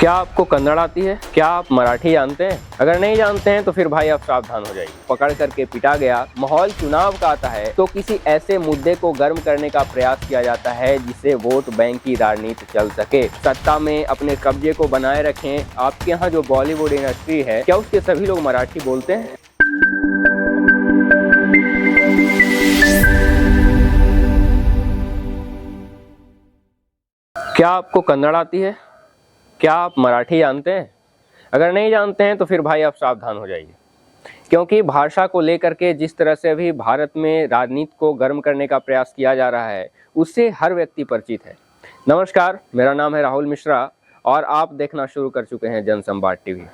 क्या आपको कन्नड़ आती है? क्या आप मराठी जानते हैं? अगर नहीं जानते हैं तो फिर भाई आप सावधान हो जाइए। पकड़ करके पिटा गया। माहौल चुनाव का आता है तो किसी ऐसे मुद्दे को गर्म करने का प्रयास किया जाता है जिससे वोट बैंक की राजनीति चल सके, सत्ता में अपने कब्जे को बनाए रखें। आपके यहाँ जो बॉलीवुड इंडस्ट्री है, क्या उसके सभी लोग मराठी बोलते हैं? क्या आपको कन्नड़ आती है? क्या आप मराठी जानते हैं? अगर नहीं जानते हैं तो फिर भाई आप सावधान हो जाइए, क्योंकि भाषा को लेकर के जिस तरह से अभी भारत में राजनीति को गर्म करने का प्रयास किया जा रहा है उससे हर व्यक्ति परिचित है। नमस्कार, मेरा नाम है राहुल मिश्रा और आप देखना शुरू कर चुके हैं जनसंवाद टीवी।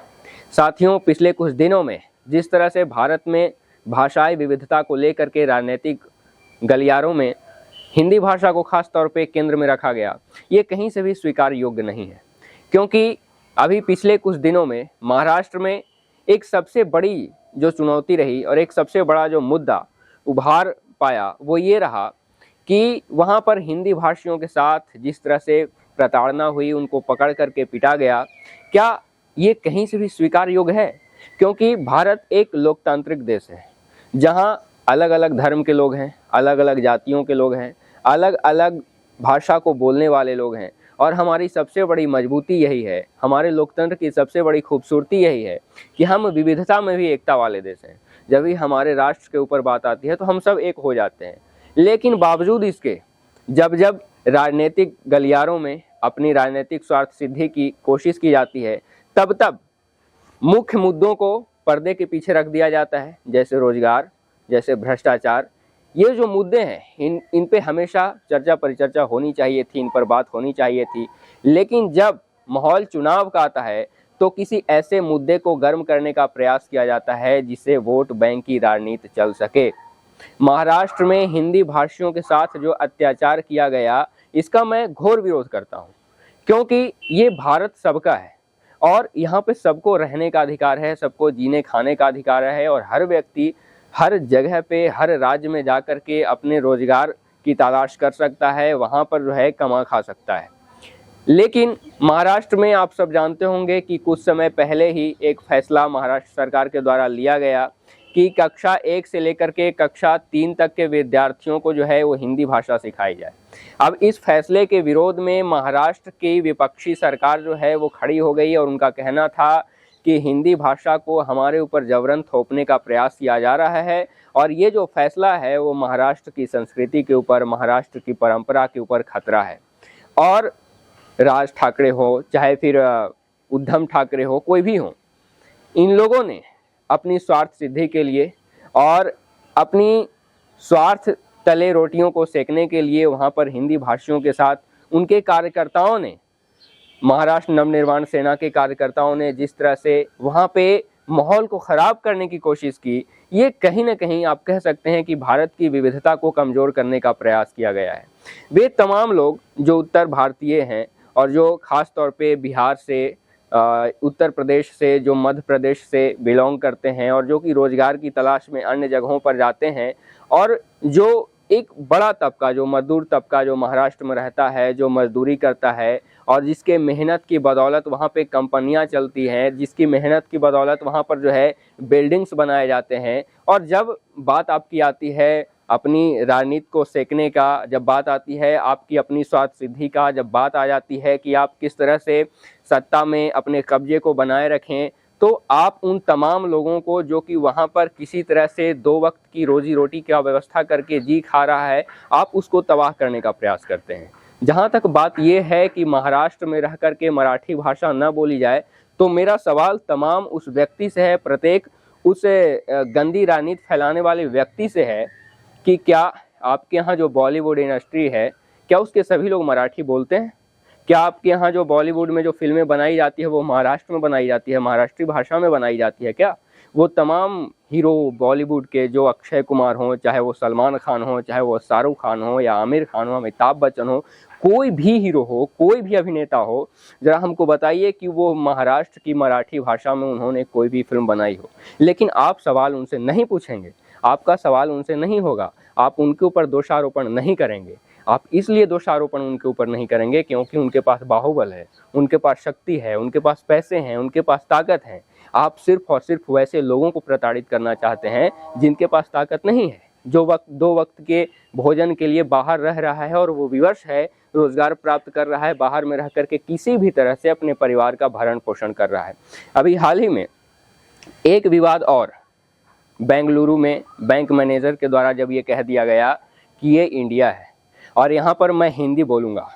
साथियों, पिछले कुछ दिनों में जिस तरह से भारत में भाषाई विविधता को लेकर के राजनीतिक गलियारों में हिंदी भाषा को खास तौर पे केंद्र में रखा गया, ये कहीं से भी स्वीकार योग्य नहीं है। क्योंकि अभी पिछले कुछ दिनों में महाराष्ट्र में एक सबसे बड़ी जो चुनौती रही और एक सबसे बड़ा जो मुद्दा उभार पाया वो ये रहा कि वहाँ पर हिंदी भाषियों के साथ जिस तरह से प्रताड़ना हुई, उनको पकड़ करके पिटा गया, क्या ये कहीं से भी स्वीकार योग्य है? क्योंकि भारत एक लोकतांत्रिक देश है जहाँ अलग अलग धर्म के लोग हैं, अलग अलग जातियों के लोग हैं, अलग अलग भाषा को बोलने वाले लोग हैं। और हमारी सबसे बड़ी मजबूती यही है, हमारे लोकतंत्र की सबसे बड़ी खूबसूरती यही है कि हम विविधता में भी एकता वाले देश हैं। जब भी हमारे राष्ट्र के ऊपर बात आती है तो हम सब एक हो जाते हैं। लेकिन बावजूद इसके जब जब राजनीतिक गलियारों में अपनी राजनीतिक स्वार्थ सिद्धि की कोशिश की जाती है, तब तब मुख्य मुद्दों को पर्दे के पीछे रख दिया जाता है, जैसे रोजगार, जैसे भ्रष्टाचार। ये जो मुद्दे हैं इन पे हमेशा चर्चा परिचर्चा होनी चाहिए थी, इन पर बात होनी चाहिए थी। लेकिन जब माहौल चुनाव का आता है तो किसी ऐसे मुद्दे को गर्म करने का प्रयास किया जाता है जिससे वोट बैंक की राजनीति चल सके। महाराष्ट्र में हिंदी भाषियों के साथ जो अत्याचार किया गया, इसका मैं घोर विरोध करता हूँ, क्योंकि ये भारत सबका है और यहाँ पे सबको रहने का अधिकार है, सबको जीने खाने का अधिकार है और हर व्यक्ति हर जगह पे हर राज्य में जाकर के अपने रोजगार की तलाश कर सकता है, वहाँ पर जो है कमा खा सकता है। लेकिन महाराष्ट्र में आप सब जानते होंगे कि कुछ समय पहले ही एक फैसला महाराष्ट्र सरकार के द्वारा लिया गया कि कक्षा 1 से लेकर के कक्षा 3 तक के विद्यार्थियों को जो है वो हिंदी भाषा सिखाई जाए। अब इस फैसले के विरोध में महाराष्ट्र की विपक्षी सरकार जो है वो खड़ी हो गई और उनका कहना था कि हिंदी भाषा को हमारे ऊपर जबरन थोपने का प्रयास किया जा रहा है और ये जो फैसला है वो महाराष्ट्र की संस्कृति के ऊपर, महाराष्ट्र की परंपरा के ऊपर खतरा है। और राज ठाकरे हो, चाहे फिर उद्धव ठाकरे हो, कोई भी हो, इन लोगों ने अपनी स्वार्थ सिद्धि के लिए और अपनी स्वार्थ तले रोटियों को सेकने के लिए वहाँ पर हिंदी भाषियों के साथ उनके कार्यकर्ताओं ने, महाराष्ट्र नवनिर्माण सेना के कार्यकर्ताओं ने जिस तरह से वहाँ पे माहौल को ख़राब करने की कोशिश की, ये कहीं ना कहीं आप कह सकते हैं कि भारत की विविधता को कमज़ोर करने का प्रयास किया गया है। वे तमाम लोग जो उत्तर भारतीय हैं और जो ख़ास तौर पे बिहार से, उत्तर प्रदेश से, जो मध्य प्रदेश से बिलोंग करते हैं और जो कि रोज़गार की तलाश में अन्य जगहों पर जाते हैं, और जो एक बड़ा तबका, जो मजदूर तबका जो महाराष्ट्र में रहता है, जो मजदूरी करता है और जिसके मेहनत की बदौलत वहाँ पे कंपनियाँ चलती हैं, जिसकी मेहनत की बदौलत वहाँ पर जो है बिल्डिंग्स बनाए जाते हैं। और जब बात आपकी आती है अपनी राजनीति को सेकने का, जब बात आती है आपकी अपनी स्वार्थ सिद्धि का, जब बात आ जाती है कि आप किस तरह से सत्ता में अपने कब्जे को बनाए रखें, तो आप उन तमाम लोगों को जो कि वहाँ पर किसी तरह से 2 वक्त की रोजी रोटी का व्यवस्था करके जी खा रहा है, आप उसको तबाह करने का प्रयास करते हैं। जहाँ तक बात ये है कि महाराष्ट्र में रह कर के मराठी भाषा न बोली जाए, तो मेरा सवाल तमाम उस व्यक्ति से है, प्रत्येक उस गंदी राजनीति फैलाने वाले व्यक्ति से है कि क्या आपके यहाँ जो बॉलीवुड इंडस्ट्री है, क्या उसके सभी लोग मराठी बोलते हैं? क्या आपके यहाँ जो बॉलीवुड में जो फिल्में बनाई जाती है वो महाराष्ट्र में बनाई जाती है, महाराष्ट्री भाषा में बनाई जाती है? क्या वो तमाम हीरो बॉलीवुड के, जो अक्षय कुमार हों, चाहे वो सलमान खान हो, चाहे वो शाहरुख खान हो या आमिर खान हो, अमिताभ बच्चन हो, कोई भी हीरो हो, कोई भी अभिनेता हो, ज़रा हमको बताइए कि वो महाराष्ट्र की मराठी भाषा में उन्होंने कोई भी फिल्म बनाई हो। लेकिन आप सवाल उनसे नहीं पूछेंगे, आपका सवाल उनसे नहीं होगा, आप उनके ऊपर दोषारोपण नहीं करेंगे, आप इसलिए दोषारोपण उनके ऊपर नहीं करेंगे क्योंकि उनके पास बाहुबल है, उनके पास शक्ति है, उनके पास पैसे हैं, उनके पास ताकत है। आप सिर्फ और सिर्फ वैसे लोगों को प्रताड़ित करना चाहते हैं जिनके पास ताकत नहीं है, जो दो वक्त के भोजन के लिए बाहर रह रहा है और वो विवश है, रोजगार प्राप्त कर रहा है, बाहर में रह करके किसी भी तरह से अपने परिवार का भरण पोषण कर रहा है। अभी हाल ही में एक विवाद और बेंगलुरु में बैंक मैनेजर के द्वारा जब ये कह दिया गया कि ये इंडिया है, और यहाँ पर मैं हिंदी बोलूँगा।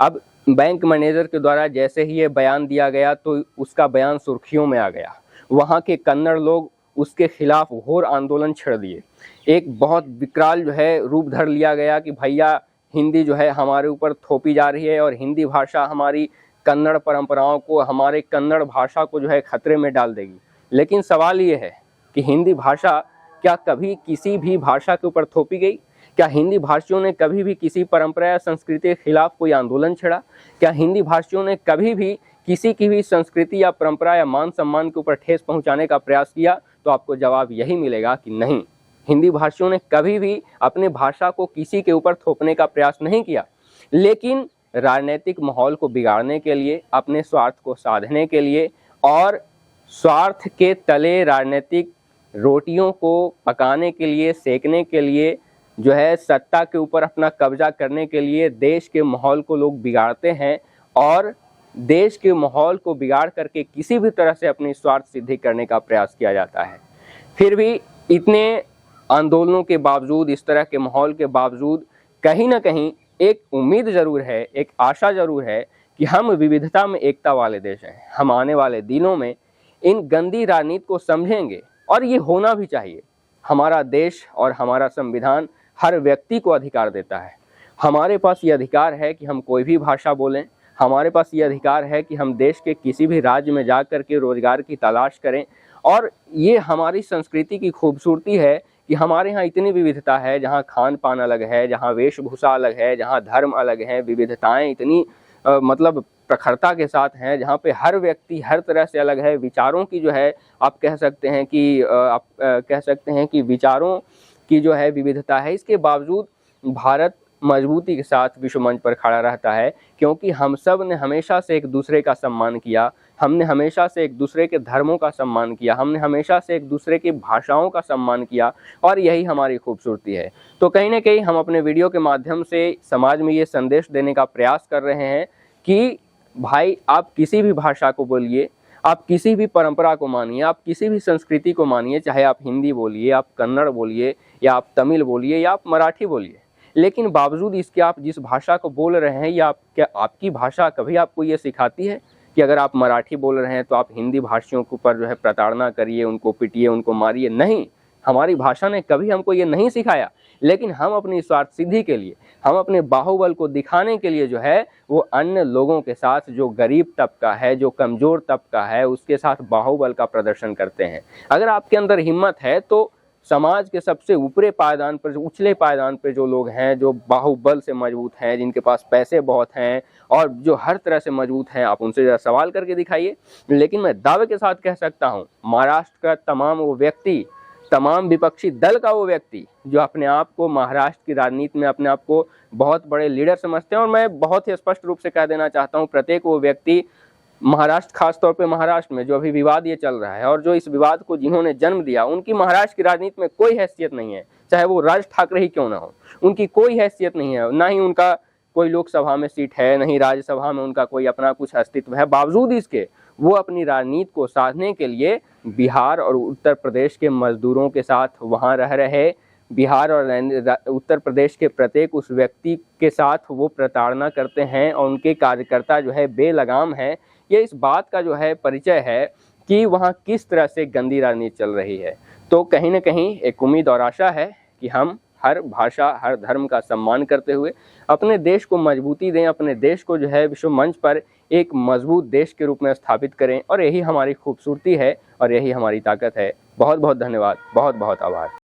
अब बैंक मैनेजर के द्वारा जैसे ही ये बयान दिया गया तो उसका बयान सुर्खियों में आ गया। वहाँ के कन्नड़ लोग उसके खिलाफ घोर आंदोलन छेड़ दिए। एक बहुत विकराल जो है रूप धर लिया गया कि भैया हिंदी जो है हमारे ऊपर थोपी जा रही है और हिंदी भाषा हमारी कन्नड़ परंपराओं को, हमारे कन्नड़ भाषा को जो है खतरे में डाल देगी। लेकिन सवाल ये है कि हिंदी भाषा क्या कभी किसी भी भाषा के ऊपर थोपी गई? क्या हिंदी भाषियों ने कभी भी किसी परंपरा या संस्कृति के खिलाफ कोई आंदोलन छेड़ा? क्या हिंदी भाषियों ने कभी भी किसी की भी संस्कृति या परंपरा या मान सम्मान के ऊपर ठेस पहुंचाने का प्रयास किया? तो आपको जवाब यही मिलेगा कि नहीं, हिंदी भाषियों ने कभी भी अपने भाषा को किसी के ऊपर थोपने का प्रयास नहीं किया। लेकिन राजनीतिक माहौल को बिगाड़ने के लिए, अपने स्वार्थ को साधने के लिए और स्वार्थ के तले राजनीतिक रोटियों को पकाने के लिए, सेकने के लिए, जो है सत्ता के ऊपर अपना कब्जा करने के लिए देश के माहौल को लोग बिगाड़ते हैं और देश के माहौल को बिगाड़ करके किसी भी तरह से अपनी स्वार्थ सिद्धि करने का प्रयास किया जाता है। फिर भी इतने आंदोलनों के बावजूद, इस तरह के माहौल के बावजूद कहीं ना कहीं एक उम्मीद ज़रूर है, एक आशा ज़रूर है कि हम विविधता में एकता वाले देश हैं। हम आने वाले दिनों में इन गंदी राजनीति को समझेंगे और ये होना भी चाहिए। हमारा देश और हमारा संविधान हर व्यक्ति को अधिकार देता है। हमारे पास ये अधिकार है कि हम कोई भी भाषा बोलें। हमारे पास ये अधिकार है कि हम देश के किसी भी राज्य में जा कर के रोजगार की तलाश करें। और ये हमारी संस्कृति की खूबसूरती है कि हमारे यहाँ इतनी विविधता है, जहाँ खान पान अलग है, जहाँ वेशभूषा अलग है, जहाँ धर्म अलग है, विविधताएं इतनी मतलब प्रखरता के साथ हैं, जहाँ पे हर व्यक्ति हर तरह से अलग है। विचारों की जो है आप कह सकते हैं कि विचारों की जो है विविधता है। इसके बावजूद भारत मजबूती के साथ विश्व मंच पर खड़ा रहता है क्योंकि हम सब ने हमेशा से एक दूसरे का सम्मान किया, हमने हमेशा से एक दूसरे के धर्मों का सम्मान किया, हमने हमेशा से एक दूसरे की भाषाओं का सम्मान किया और यही हमारी खूबसूरती है। तो कहीं ना कहीं हम अपने वीडियो के माध्यम से समाज में ये संदेश देने का प्रयास कर रहे हैं कि भाई आप किसी भी भाषा को बोलिए, आप किसी भी परंपरा को मानिए, आप किसी भी संस्कृति को मानिए, चाहे आप हिंदी बोलिए, आप कन्नड़ बोलिए, या आप तमिल बोलिए, या आप मराठी बोलिए। लेकिन बावजूद इसके आप जिस भाषा को बोल रहे हैं या क्या आपकी भाषा कभी आपको ये सिखाती है कि अगर आप मराठी बोल रहे हैं तो आप हिंदी भाषियों के ऊपर जो है प्रताड़ना करिए, उनको पिटिए, उनको मारिए? नहीं, हमारी भाषा ने कभी हमको ये नहीं सिखाया। लेकिन हम अपनी स्वार्थ सिद्धि के लिए, हम अपने बाहुबल को दिखाने के लिए जो है वो अन्य लोगों के साथ, जो गरीब तबका है, जो कमज़ोर तबका है, उसके साथ बाहुबल का प्रदर्शन करते हैं। अगर आपके अंदर हिम्मत है तो समाज के सबसे ऊपरे पायदान पर, उछले पायदान पर जो लोग हैं, जो बाहुबल से मजबूत हैं, जिनके पास पैसे बहुत हैं और जो हर तरह से मजबूत हैं, आप उनसे ज़रा सवाल करके दिखाइए। लेकिन मैं दावे के साथ कह सकता हूँ, महाराष्ट्र का तमाम वो व्यक्ति, तमाम विपक्षी दल का वो व्यक्ति जो अपने आप को महाराष्ट्र की राजनीति में अपने आप को बहुत बड़े लीडर समझते हैं, और मैं बहुत ही स्पष्ट रूप से कह देना चाहता हूँ, प्रत्येक वो व्यक्ति महाराष्ट्र, खासतौर पे महाराष्ट्र में जो अभी विवाद ये चल रहा है और जो इस विवाद को जिन्होंने जन्म दिया, उनकी महाराष्ट्र की राजनीति में कोई हैसियत नहीं है। चाहे वो राज ठाकरे ही क्यों ना हो, उनकी कोई हैसियत नहीं है। ना ही उनका कोई लोकसभा में सीट है, नहीं राज्यसभा में उनका कोई अपना कुछ अस्तित्व है। बावजूद इसके वो अपनी राजनीति को साधने के लिए बिहार और उत्तर प्रदेश के मजदूरों के साथ वहाँ रह रहे, बिहार और उत्तर प्रदेश के प्रत्येक उस व्यक्ति के साथ वो प्रताड़ना करते हैं और उनके कार्यकर्ता जो है बेलगाम हैं। ये इस बात का जो है परिचय है कि वहाँ किस तरह से गंदी राजनीति चल रही है। तो कहीं ना कहीं एक उम्मीद और आशा है कि हम हर भाषा, हर धर्म का सम्मान करते हुए अपने देश को मजबूती दें, अपने देश को जो है विश्व मंच पर एक मजबूत देश के रूप में स्थापित करें। और यही हमारी खूबसूरती है और यही हमारी ताकत है। बहुत बहुत धन्यवाद, बहुत बहुत आभार।